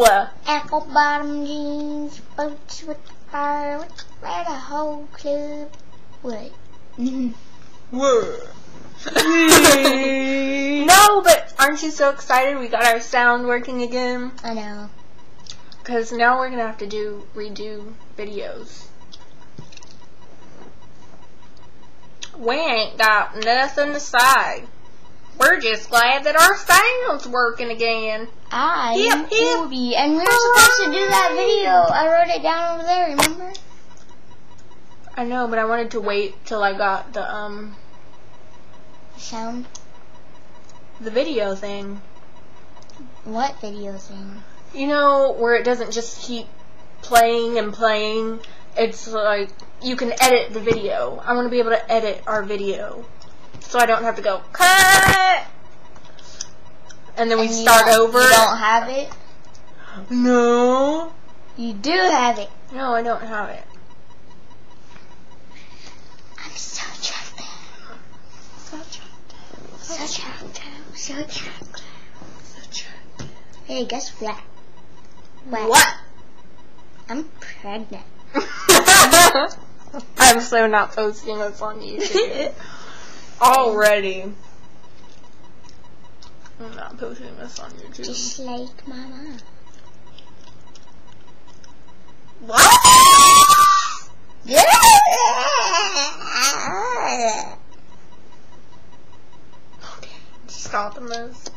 Apple bottom jeans, boots with the fur, wear the whole club. What? What? No, but aren't you so excited? We got our sound working again. I know. Because now we're gonna have to redo videos. We ain't got nothing to say. We're just glad that our sound's working again. I'm Ruby, and we were supposed to do that video. I wrote it down over there, remember? I know, but I wanted to wait till I got the Sound? the video thing. What video thing? You know, where it doesn't just keep playing and playing. It's like, you can edit the video. I want to be able to edit our video. So I don't have to go, cut! And then we start over. You don't have it? No. You do have it. No, I don't have it. I'm so attractive. So attractive. Hey, guess what? What? I'm pregnant. I'm so not posting this on YouTube. Already. I'm not posting this on YouTube. Just like mama. What? Yeah. Okay, stopping this.